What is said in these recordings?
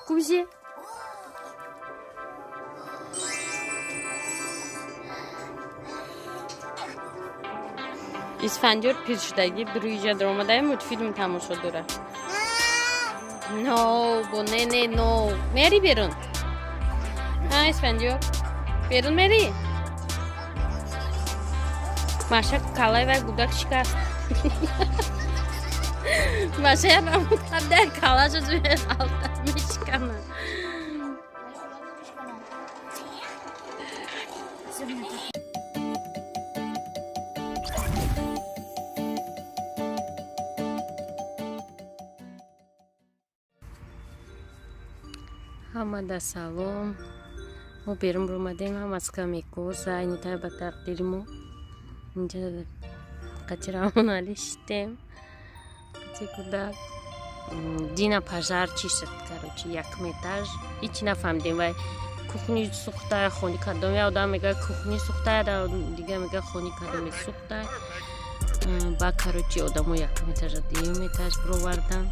Kuzi. İsfendiyor Pirş'dagi bir uyuca dramadayım multfilm tamosha dura. No, bu ne no. Mary berun. Ha İsfendiyor. Berun Mary. Maşa kalay ve gudak çıkar. Maşa yapamam der kalaca düğün alttan mı çıkanı. Hamada salom. Mo berum rumadaim ham az kamiko zaynita ba taqdirimo. Inja qachiramon alishtem. Куда Дина пожар чистит, короче, як этаж. Ич нафамдим вай кухни сухтая хони кардам. Я одам мега кухни сухтая, да дига мега хони кардам сухтая. Ба короче одаму як этаж, дим этаж провардам.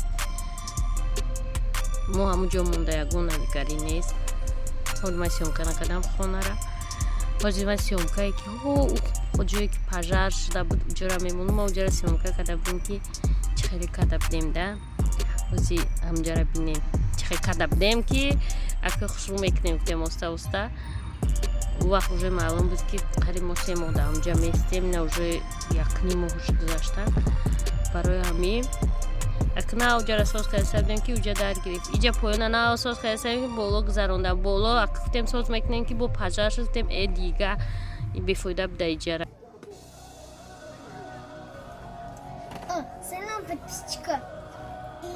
Мо ҳамуҷо монда ягон навигари нест. ҳол ман сёмка накардам хонара. ҳозир ман сёмкае ки ҷое ки пожар шуда буд уҷора мемонам, ма уҷора сёмка карда будем ки чӣ хеле карда будем да. ҳозир ҳамҷора бинем чӣ хеле карда будем ки ака хушрӯ мекунем гуфтем оста оста. у вақт уже маълум буд ки қариб мо 3 моҳ да ҳамҷа меистем, на уже 1.5 моҳ уж гузашта. барои ҳамин акна уҷара соз кардем ки уҷа дар гирифт. Иҷа поёна на соз кардем ки боло гузаронда. боло акфтем соз мекунем ки бо пажар шудем дига бефоида буда иҷара. Selam подписчика. И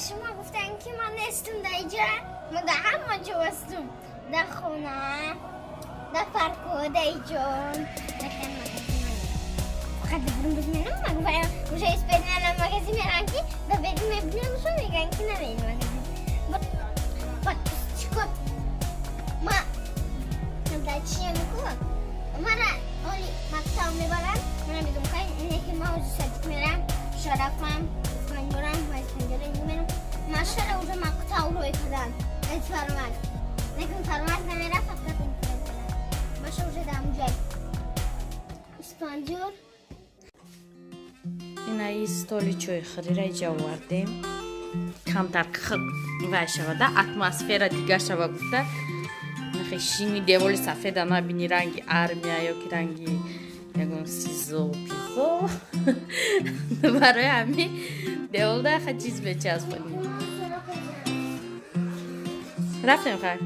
шумо гуфтан ки ман нестам дар иҷора. Ман дар ҳама ҷо ҳастам. Дар хона, дар парко, дар иҷон. Фақат бурун бизменам магбая. Уже испеднана магазин мерам ки да бедим мебинам шо меган ки наверим магазин. Подписчика. Ма дар чия мекунам? Мана оли мактаб мебарам. Мана бидум кай неки ма узи садик мерам. Шарафам, испаньорам, ва испаньора инумерам. Машара уже мактаб рӯй кардам. Эт фармак. Лекин фармак намера фақат интеллект. Маша уже дам ҷай. Испаньор. Инаи столи чойхӯриро иҷа овардем. Камтар вай шавада, атмосфера дигар шава гуфта. Нахе шини деволи сафеда набини ранги армия ёки ранги ягон сизо пизо. барои ҳамин деволда ха чиз бечаспонем. рафтем хай.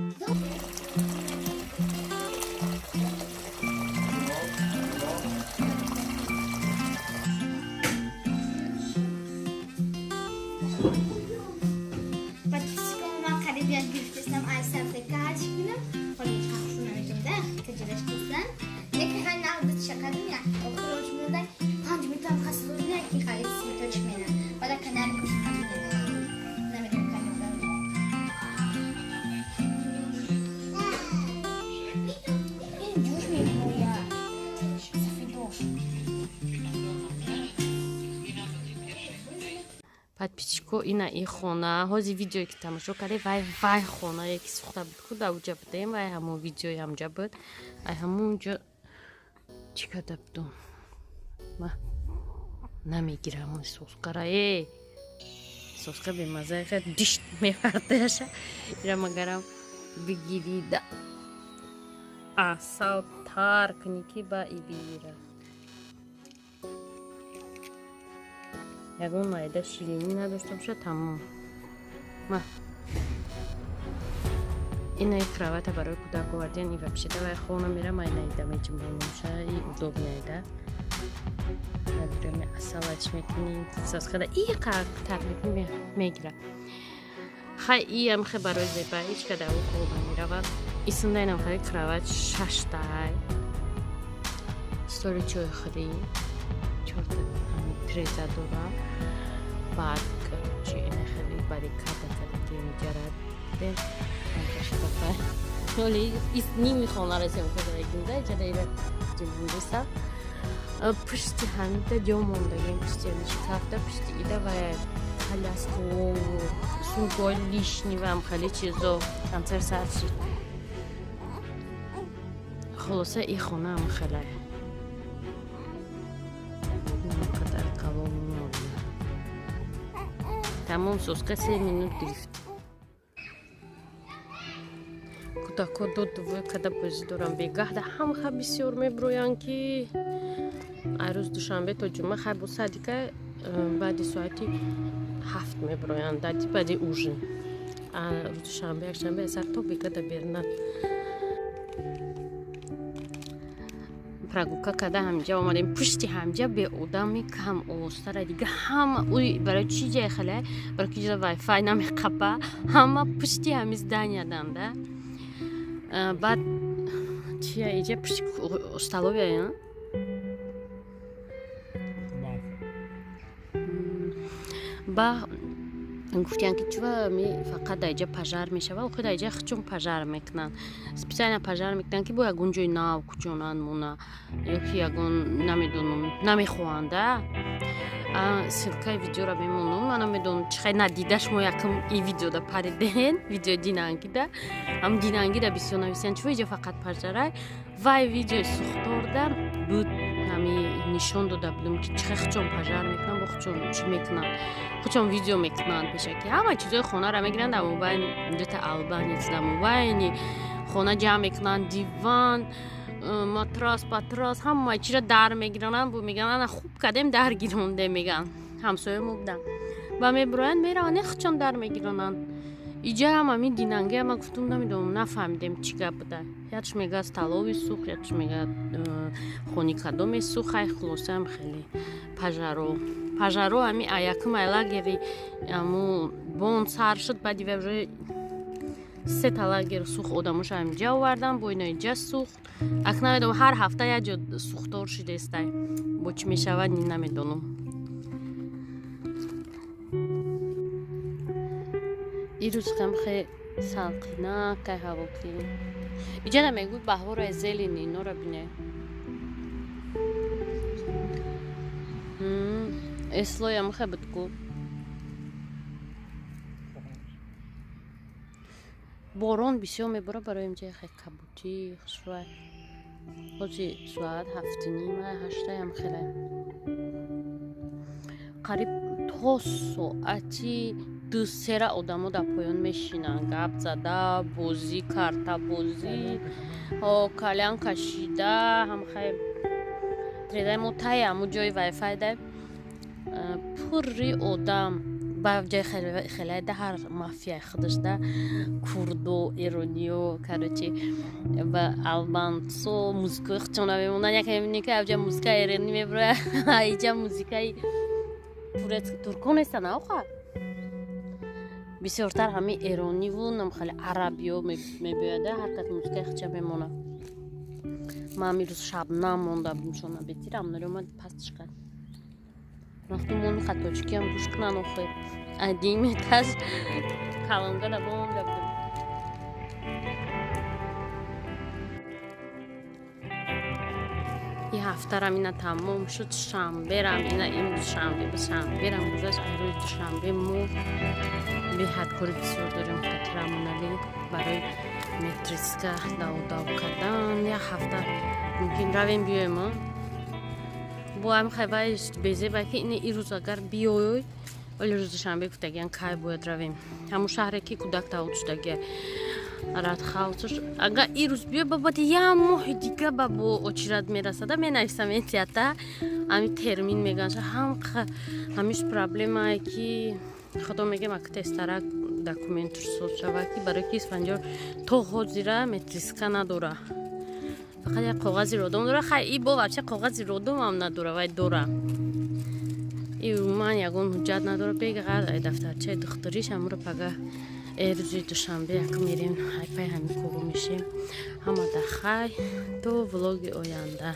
подписчико ина и хона ҳози видеое ки тамошо карде вай хонае ки сухта буд ку да уҷа будем вай ҳамон видеои ҳамҷа буд ай ҳамонҷо чӣ карда будум ма намегирам соскарае соска бемазае хе дишт мевардеша ира магарам бигирида асал тар кунӣ ки ба ибира ягон майда шилини надошта боша тамом. ма инаи кравата барои кӯдак овардем и вообще давай хона мерам ай наида мечимбонуша и удобнайда набирам асалач мекуним соскада и таклиф мегира хай иам хе барои зебаич када у хоба меравад исундайнам хари крават шаштай столи чойхӯрӣ чорта треза дора баъд короче ина хеле барикада кардем ҷарадем ҳоли ними хона расем кадагинда ҷадаира ҷибундаста пушти ҳамида ҷо мондагем пушти шкафда пушти ида ва халяско گل لیشنیوم خیلی چیزا کنسر سرچید خلاصه این خونه هم خیلی قدر قوام تمام سوسکه 3 минут дрифт кудако додувой када бозӣ дорам бегаҳда ҳамха бисёр меброян ки арӯз душанбе то ҷумъа хай бо садика баъди соати 7 меброянд дади баъди ужин рӯз душанбе якшанбе сар то бегада бернад прогулка када ҳамҷа омадем пушти ҳамҷа беодами кам остара дига ҳама уй барои чӣ ҷай хеле барои ки ҷа вайфай намеқапа ҳама пушти ҳами зданиядан-да баъд чия иҷа пушти столовия ба гуфтиян ки чува фақат дар иҷа пажар мешава охи дар иҷа хичон пажар мекунанд специально пажар мекунанд ки бо ягон ҷои нав куҷонанд мона ё ки ягон намедонам намехоҳанда силкаи видеора мемонам ман намедонам чихай надида шумо якм и видеода париден видеои динангида ам динангида бисёр нависиянд чува иҷа фақат пажарай вай видеои сухторда буд ҳами нишон дода будам ки чихай хичон пажар мекунанд бо хичон чӣ мекунанд хичон видео мекунанд пешаки ҳама чизои хонара мегиранд дар мобайн дата албанец дар мобайни хона ҷамъ мекунанд диван матрас патрас ҳама чира дар мегиронанд бо меган ана хуб кардем дар гирондем меган ҳамсоямо буданд ба меброянд мераванд не хичон дар мегиронанд иҷа ҳам ҳамин динанге ама гуфтум намедонам нафаҳмидем чӣ гап буда якш мегӯяд столови сух якш мегӯяд хони кадоме сухай хулосаам хеле пажаро ҳами аякм айлагери аму бон сар шуд баъди вежои 3 талагер сух одамоша ҳамҷа овардан бо ино иҷа сух ак намедонам ҳар ҳафта як ҷо сухтор шидестай бо чӣ мешавад намедонам ирӯз хам хе салқина кай ҳаво ки иҷана мегӯй баҳора зелени инора бине эслоям хе бидку борон бисёр мебора барои имҷа хе кабутӣ хушвай ҳоҷи соат 7:30-8 хеле қариб то соати 2-3 одамо дар поён мешинанд гап зада бозӣ карта бозӣ калян кашида ҳамхай тредаи мо таи ҳаму ҷои вайфайда пурри одам ба ҷои хелайда ҳар мафияи худашда курдо эрониё карочи ба албанцо музикаи хучона мемонанд яке мебинем ки авҷа музикаи эрони меброя иҷа музикаи турецки туркон нестан аха бисёртар ҳами эрониву намхали арабиё мебояда ҳар кас музикаи хуча мемонад ман амирӯз шабнам монда бимшона бетирам наромад пастишкад рафтум он точикиам гӯш кунан охи адиметаш калонгада бонда будам и ҳафтарам ина тамом шуд шанберам ина имрӯз шанбе ба шанберам гузашт рӯзи душанбе мо беҳадкори бисёр дорем қатирамонали барои метриска давдав кардан як ҳафта мумкин равем биёем бо ам хабари безеба ки ин ирӯз агар биёй вале рӯзи шанбе гуфтагиан кай бояд равем ҳамун шаҳре ки кӯдак тавуд шудагия радхалтуш агар ирӯз биёй бабади як моҳи дига ба бо очират мерасада менависам этията ами термин меганша ҳамиш проблемае ки худо мегем ак тестарак документуш соз шава ки барои ки исфанҷор то ҳозира метриска надора фақат як коғази родом дора хай и бо вообще коғази родомам надора вай дора и ман ягон ҳуҷҷат надора бега дафтарчаи духтуриш ҳамро пага рӯзи душанбе як мерем ҳайпай ҳамин коғо мешем ҳама дахай то влоги оянда